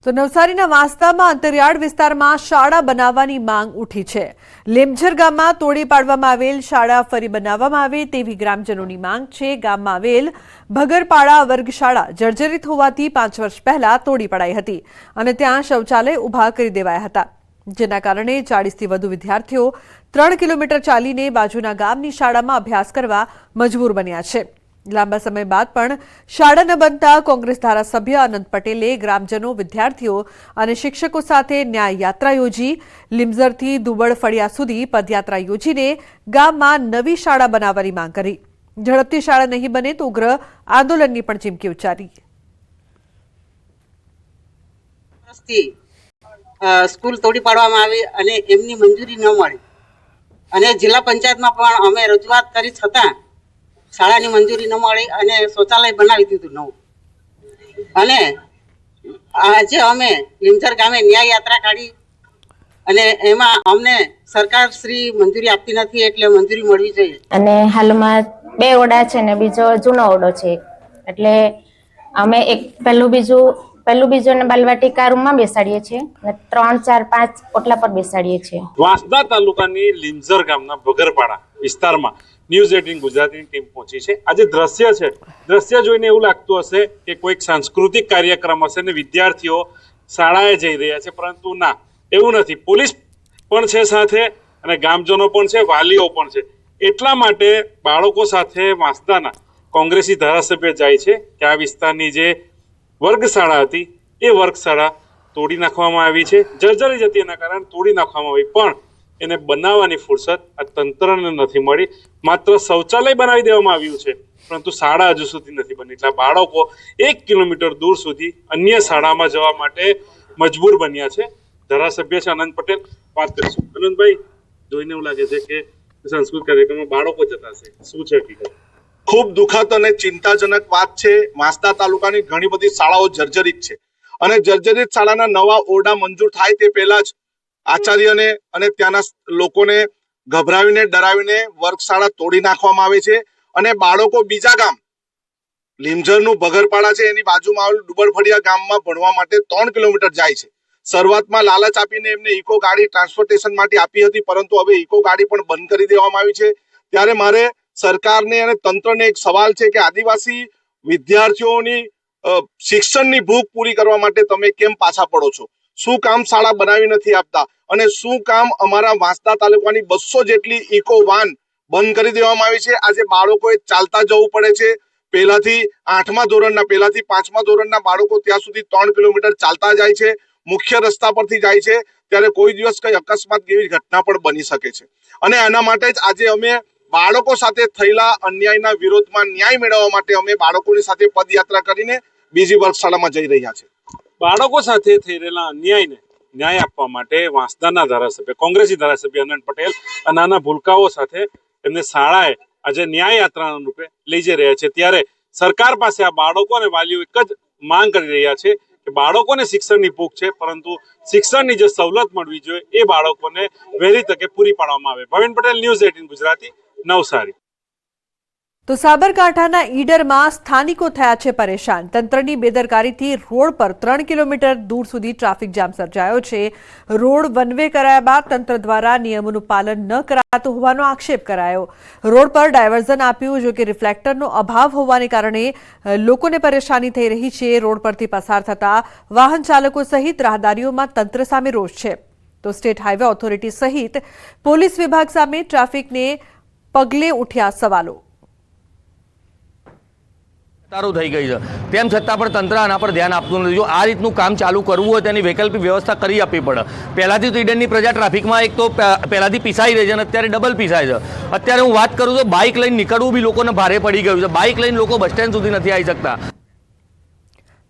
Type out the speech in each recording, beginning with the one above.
તો નવસારીના વાંસદામાં અંતરિયાળ વિસ્તારમાં શાળા બનાવવાની માંગ ઉઠી છે। લીમઝર ગામમાં તોડી પાડવામાં આવેલ શાળા ફરી બનાવવામાં આવે તેવી ગ્રામજનોની માંગ છે। ગામમાં આવેલ ભગરપાડા વર્ગશાળા જર્જરિત હોવાથી 5 વર્ષ પહેલા તોડી પડાઈ હતી અને ત્યાં શૌચાલય ઊભા કરી દેવાયા હતા, જેના કારણે 40થી વધુ વિદ્યાર્થીઓ 3 કિલોમીટર ચાલીને બાજુના ગામની શાળામાં અભ્યાસ કરવા મજબૂર બન્યા છે। લાંબા સમય બાદ પણ શાળા ન બનતા કોંગ્રેસ ધારાસભ્ય અનંત પટેલે ગ્રામજનો, વિદ્યાર્થીઓ અને શિક્ષકો સાથે ન્યાય યાત્રા યોજી લીમઝરથી દુબળ ફળિયા સુધી પદયાત્રા યોજીને ગામમાં નવી શાળા બનાવવાની માંગ કરી। ઝડપથી શાળા નહીં બને તો ઉગ્ર આંદોલનની પણ ચીમકી ઉચ્ચારી। સ્કૂલ તોડી પાડવામાં આવી અને એમની મંજૂરી ન મળી અને જિલ્લા પંચાયતમાં પણ અમે રજૂઆત કરી છતાં શાળાની મંજૂરી ન મળી અને શૌચાલય બનાવી દીધું નવું। અને આજે અમે લીમઝર ગામે ન્યાય યાત્રા કાઢી અને એમાં અમને સરકાર શ્રી મંજૂરી આપતી નથી, એટલે મંજૂરી મળવી જોઈએ। અને હાલમાં 2 ઓરડા છે ને બીજો જૂનો ઓરડો છે, એટલે અમે એક પહેલું બીજું ને બાલવાટિકા રૂમમાં બેસાડીએ છીએ અને 3, 4, 5 ઓટલા પર બેસાડીએ છીએ। વાંસદા તાલુકાની લીમઝર ગામના ભગરપાડા વિસ્તારમાં ન્યૂઝ 18 ગુજરાતીની ટીમ પહોંચી છે। આજે દ્રશ્ય જોઈને એવું લાગતું હશે કે કોઈક સાંસ્કૃતિક કાર્યક્રમ હશે ને વિદ્યાર્થીઓ શાળાએ જઈ રહ્યા છે, પરંતુ ના, એવું નથી। પોલીસ પણ છે સાથે અને ગામજનો પણ છે, વાલીઓ પણ છે। એટલા માટે બાળકો સાથે વાંસદાના કોંગ્રેસી ધારાસભ્ય જાય છે કે આ વિસ્તારની જે વર્ગશાળા હતી એ વર્ગશાળા તોડી નાખવામાં આવી છે। જર્જરી જતી એના કારણે તોડી નાખવામાં આવી, પણ એને બનાવવાની ફુરસદ આ તંત્રને નથી મળી। માત્ર શૌચાલય બનાવી દેવામાં આવ્યું છે, પરંતુ શાળા હજુ સુધી નથી બની। એટલે બાળકો 1 કિલોમીટર દૂર સુધી અન્ય શાળામાં જવા માટે મજબૂર બન્યા છે। ધારાસભ્ય છે અનંત પટેલ, વાત કરીશું। અનંતભાઈ, જોઈને એવું લાગે છે કે સાંસ્કૃતિક કાર્યક્રમમાં બાળકો જતા છે, શું છે હકીકત? ખૂબ દુઃખદ અને ચિંતાજનક વાત છે। વાંસદા તાલુકાની ઘણી બધી શાળાઓ જર્જરિત છે અને જર્જરિત શાળાના નવા ઓરડા મંજૂર થાય તે પહેલા જ આચાર્યને અને ત્યાંના લોકોને ગભરાવીને, ડરાવીને વર્ગશાળા તોડી નાખવામાં આવે છે અને બાળકો બીજા ગામ લીમઝરનું ભગરપાડા છે એની બાજુમાં આવેલું દુબળફળિયા ગામમાં ભણવા માટે 3 કિલોમીટર જાય છે। શરૂઆતમાં લાલચ આપીને એમને ઇકો ગાડી ટ્રાન્સપોર્ટેશન માટે આપી હતી, પરંતુ હવે ઇકો ગાડી પણ બંધ કરી દેવામાં આવી છે। ત્યારે મારે સરકારને અને તંત્રને એક સવાલ છે કે આદિવાસી વિદ્યાર્થીઓની શિક્ષણની ભૂખ પૂરી કરવા માટે તમે કેમ પાછા પડો છો? શું કામ શાળા બનાવી નથી આપતા અને શું કામ અમારા વાંસદા તાલુકાની 200 જેટલી ઇકો વાન બંધ કરી દેવામાં આવી છે? આજે બાળકોએ ચાલતા જવું પડે છે। પહેલાથી 8મા ધોરણના, પહેલાથી 5મા ધોરણના બાળકો ત્યાં સુધી 3 કિલોમીટર ચાલતા જાય છે, મુખ્ય રસ્તા પરથી જાય છે। ત્યારે કોઈ દિવસ કઈ અકસ્માત જેવી ઘટના પણ બની શકે છે અને આના માટે જ આજે અમે બાળકો સાથે થયેલા અન્યાયના વિરોધમાં ન્યાય મેળવવા માટે અમે બાળકોની સાથે પદયાત્રા કરીને બીજી વર્ગશાળામાં જઈ રહ્યા છે। બાળકો સાથે થઈ રહેલા અન્યાયને ન્યાય આપવા માટે વાંસદાના ધારાસભ્ય, કોંગ્રેસી ધારાસભ્ય અનંત પટેલ આ નાના ભૂલકાઓ સાથે એમને શાળાએ આજે ન્યાય યાત્રાના રૂપે લઈ જઈ રહ્યા છે। ત્યારે સરકાર પાસે આ બાળકો અને વાલીઓ એક જ માંગ કરી રહ્યા છે કે બાળકોને શિક્ષણની ભૂખ છે, પરંતુ શિક્ષણની જે સવલત મળવી જોઈએ એ બાળકોને વહેલી તકે પૂરી પાડવામાં આવે। ભવિન પટેલ, ન્યૂઝ 18 ગુજરાતી, નવસારી। તો સાબરકાંઠાના ઈડરમાં સ્થાનિકો થયા છે પરેશાન। તંત્રની બેદરકારીથી રોડ પર 3 કિલોમીટર દૂર સુધી ટ્રાફિક જામ સર્જાયો છે। રોડ વન વે કરાયા બાદ તંત્ર દ્વારા નિયમોનું પાલન ન કરાતું હોવાનો આક્ષેપ કરાયો। રોડ પર ડાયવર્ઝન આપ્યું, જો કે રિફ્લેક્ટરનો અભાવ હોવાને કારણે લોકોને પરેશાની થઈ રહી છે। રોડ પરથી પસાર થતા વાહન ચાલકો સહિત રાહદારીઓમાં તંત્ર સામે રોષ છે। તો સ્ટેટ હાઈવે ઓથોરિટી સહિત પોલીસ વિભાગ સામે ટ્રાફિકને પગલે ઉઠ્યા સવાલો। તારું થઈ ગઈ છે, તેમ છતાં પણ તંત્ર આના પર ધ્યાન આપતું નથી। જો આ રીતનું કામ ચાલુ કરવું હોય તેની વૈકલ્પિક વ્યવસ્થા કરી આપવી પડે। પહેલાંથી તો ઈડનની પ્રજા ટ્રાફિકમાં એક તો પહેલાંથી પીસાઈ રહી છે અને અત્યારે ડબલ પીસાય છે। અત્યારે હું વાત કરું તો બાઇક લઈને નીકળવું બી લોકોને ભારે પડી ગયું છે। બાઇક લઈને લોકો બસ સ્ટેન્ડ સુધી નથી આવી શકતા।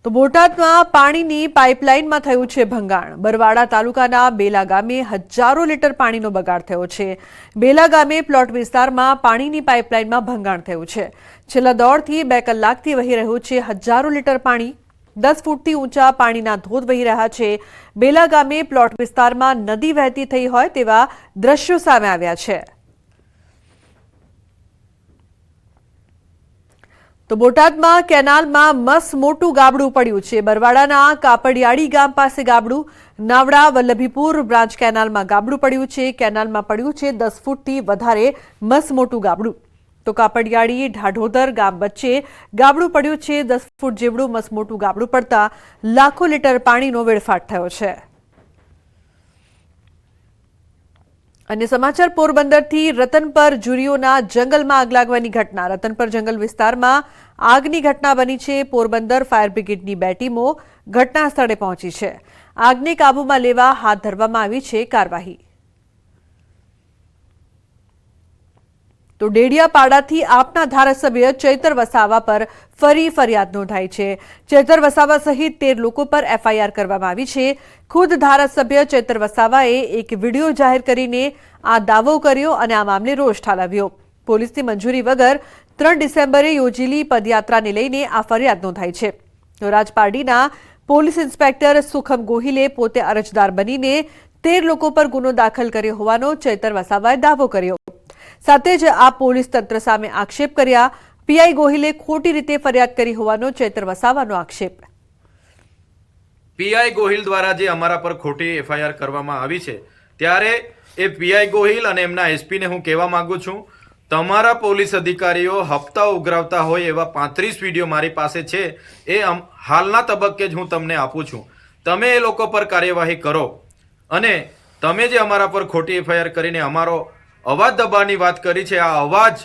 તો બોટાદમાં પાણીની પાઇપલાઇનમાં થયું છે ભંગાણ। બરવાડા તાલુકાના બેલા ગામે હજારો લીટર પાણીનો બગાડ થયો છે। બેલા ગામે પ્લોટ વિસ્તારમાં પાણીની પાઇપલાઇનમાં ભંગાણ થયું છે। છેલ્લા દોઢથી 2 કલાકથી વહી રહ્યું છે હજારો લીટર પાણી। 10 ફૂટથી ઊંચા પાણીના ધોધ વહી રહ્યા છે। બેલા ગામે પ્લોટ વિસ્તારમાં નદી વહેતી થઈ હોય તેવા દ્રશ્યો સામે આવ્યા છે। તો બોટાદમાં કેનાલમાં મસ મોટું ગાબડું પડ્યું છે. બરવાડાના કાપડિયાળી ગામ પાસે ગાબડું, નાવડા વલ્લભીપુર બ્રાન્ચ કેનાલમાં ગાબડું પડ્યું છે. કેનાલમાં પડ્યું છે 10 ફૂટથી વધારે મસ મોટું ગાબડું. તો કાપડિયાળી ઢાઢોદર ગામ વચ્ચે ગાબડું પડ્યું છે. 10 ફૂટ જેવડું મસ મોટું ગાબડું પડતા લાખો લીટર પાણીનો વેડફાટ થયો છે. અને સમાચાર પોરબંદરથી રતનપર જુરીઓના જંગલમાં આગ લાગવાની ઘટના. રતનપર જંગલ વિસ્તારમાં આગની ઘટના બની છે. પોરબંદર ફાયર બ્રિગેડની 2 ટીમો ઘટના સ્થળે પહોંચી છે. આગને કાબૂમાં લેવા હાથ ધરવામાં આવી છે કાર્યવાહી. તો ડેડિયાપાડાથી આપના ધારાસભ્ય ચૈતર વસાવા પર ફરી ફરિયાદ નોંધાઈ છે. ચૈતર વસાવા સહિત 13 લોકો પર FIR કરવામાં આવી છે. ખુદ ધારાસભ્ય ચૈતર વસાવાએ એક વિડીયો જાહેર કરીને આ દાવો કર્યો અને આ મામલે રોષ ઠાલવ્યો. પોલીસની મંજૂરી વગર 3 ડિસેમ્બરે યોજેલી પદયાત્રાને લઈને આ ફરિયાદ નોંધાઈ છે. તો રાજપારડીના પોલીસ ઇન્સ્પેક્ટર સુખમ ગોહિલે પોતે અરજદાર બનીને 13 લોકો પર ગુનો દાખલ કર્યો હોવાનો ચૈતર વસાવાએ દાવો કર્યો. સાથે જ આ પોલીસ તંત્ર સામે આક્ષેપ કર્યા. પીઆઈ ગોહિલે ખોટી રીતે ફરિયાદ કરી હોવાનો ચૈતર વસાવાનો આક્ષેપ. પીઆઈ ગોહિલ દ્વારા જે અમારા પર ખોટી FIR કરવામાં આવી છે, ત્યારે એ પીઆઈ ગોહિલ અને એમના એસપીને હું કહેવા માંગુ છું, તમારા પોલીસ અધિકારીઓ હપ્તા ઉઘરાવતા હોય એવા 35 વિડીયો મારી પાસે છે. એ હાલના તબક્કે જ હું તમને આપું છું. તમે એ લોકો પર કાર્યવાહી કરો અને તમે જે અમારા પર ખોટી FIR કરીને અમારો અવાજ દબાવવાની વાત કરી છે, આ અવાજ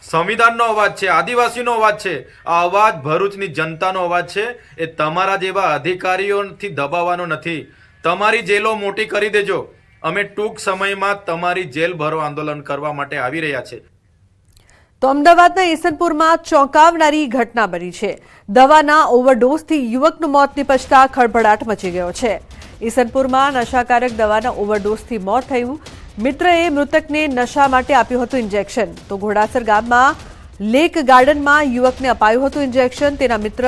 સંવિધાનનો અવાજ છે, આદિવાસીનો અવાજ છે, આ અવાજ ભરૂચની જનતાનો અવાજ છે. એ તમારા જેવા અધિકારીઓથી દબાવવાનો નથી. તમારી જેલો મોટી કરી દેજો. અમે ટૂંક સમયમાં તમારી જેલ ભરો આંદોલન કરવા માટે આવી રહ્યા છે. તો અમદાવાદના ઈસનપુરમાં ચોંકાવનારી ઘટના બની છે. દવાના ઓવરડોઝથી યુવકનું મોત નિપજતા ખળભળાટ મચી ગયો છે. ઈસનપુરમાં નશાકારક દવાના ઓવરડોઝથી મોત થયું. મિત્રએ મૃતકને નશા માટે આપ્યું હતું ઇન્જેક્શન. તો ઘોડાસર ગામમાં લેક ગાર્ડનમાં યુવકને અપાયું હતું ઇન્જેક્શન. તેના મિત્ર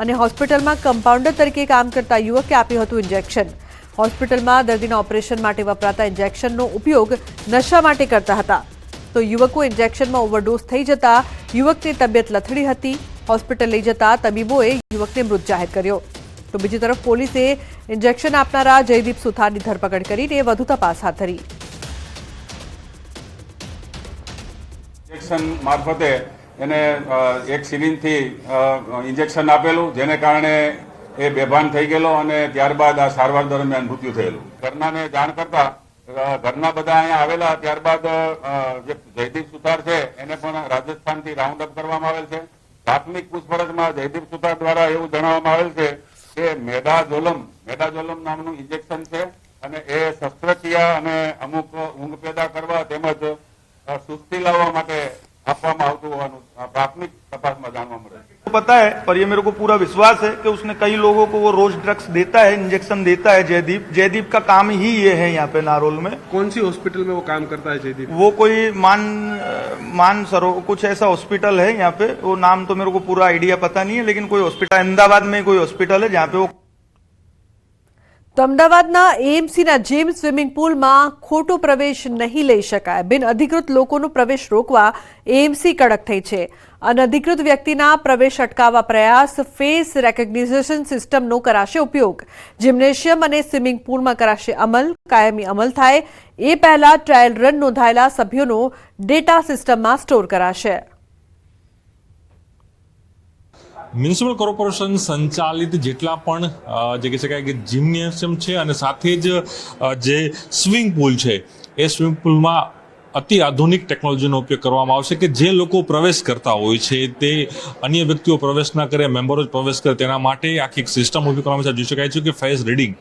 અને હોસ્પિટલમાં કમ્પાઉન્ડર તરીકે કામ કરતા યુવકે આપ્યું હતું ઇન્જેક્શન. હોસ્પિટલમાં દર્દીના ઓપરેશન માટે વપરાતા ઇન્જેક્શનનો ઉપયોગ નશા માટે કરતા હતા. તો યુવકો ઇન્જેક્શનમાં ઓવરડોઝ થઈ જતા યુવકની તબિયત લથડી હતી. હોસ્પિટલ લઈ જતા તબીબોએ યુવકને મૃત જાહેર કર્યો. તો બીજી તરફ પોલીસે ઇન્જેક્શન આપનારા જયદીપ સુથારની ધરપકડ કરીને વધુ તપાસ હાથ ધરી. ઇન્જેક્શન મારફતે એને એક સિરિંજથી ઇન્જેક્શન આપેલું, જેને કારણે એ બેભાન થઈ ગયેલો અને ત્યારબાદ આ સારવાર દરમિયાન મૃત્યુ થયેલું. ઘરનાને જાણ કરતા ઘરના બધા અહીંયા આવેલા. ત્યારબાદ જે જયદીપ સુથાર છે એને પણ રાજસ્થાનથી રાઉન્ડ અપ કરવામાં આવેલ છે. પ્રાથમિક પૂછપરછમાં જયદીપ સુથાર દ્વારા એવું જણાવવામાં આવેલ છે કે મેડાઝોલમ નામનું ઇન્જેક્શન છે અને એ શસ્ત્રક્રિયા અને અમુક ઊંઘ પેદા કરવા તેમજ સુસ્તી લાવવા માટે આપવામાં આવતું હોવાનું प्राथमिक तपास में जानवा मिला है। पता है, पर ये मेरे को पूरा विश्वास है कि उसने कई लोगों को वो रोज ड्रग्स देता है, इंजेक्शन देता है। जयदीप का काम ही ये है यहाँ पे नारोल में। कौन सी हॉस्पिटल में वो काम करता है जयदीप? वो कोई मान सरो कुछ ऐसा हॉस्पिटल है यहाँ पे, वो नाम तो मेरे को पूरा आइडिया पता नहीं है, लेकिन कोई हॉस्पिटल अहमदाबाद में कोई हॉस्पिटल है जहाँ पे वो। તો અમદાવાદના એએમસીના જીમ સ્વિમિંગ પુલમાં ખોટો પ્રવેશ નહીં લઈ શકાય. બિનઅધિકૃત લોકોનો પ્રવેશ રોકવા એએમસી કડક થઈ છે. અનધિકૃત વ્યક્તિના પ્રવેશ અટકાવવા પ્રયાસ. ફેસ રેકગ્નિશન સિસ્ટમનો કરાશે ઉપયોગ. જિમ્નેશિયમ અને સ્વિમિંગ પુલમાં કરાશે અમલ. કાયમી અમલ થાય એ પહેલા ટ્રાયલ રન નોંધાયેલા સભ્યોનો ડેટા સિસ્ટમમાં સ્ટોર કરાશે. મ્યુનિસિપલ કોર્પોરેશન સંચાલિત જેટલા પણ જે કહી શકાય કે જિમ્નેશિયમ છે અને સાથે જ જે સ્વિમિંગ પુલ છે એ સ્વિમિંગ પુલમાં અતિ આધુનિક ટેકનોલોજીનો ઉપયોગ કરવામાં આવશે કે જે લોકો પ્રવેશ કરતા હોય છે તે અન્ય વ્યક્તિઓ પ્રવેશ ના કરે, મેમ્બરો જ પ્રવેશ કરે, તેના માટે આખી એક સિસ્ટમ ઊભી કરવામાં જોઈ શકાય છે કે ફેસ રીડિંગ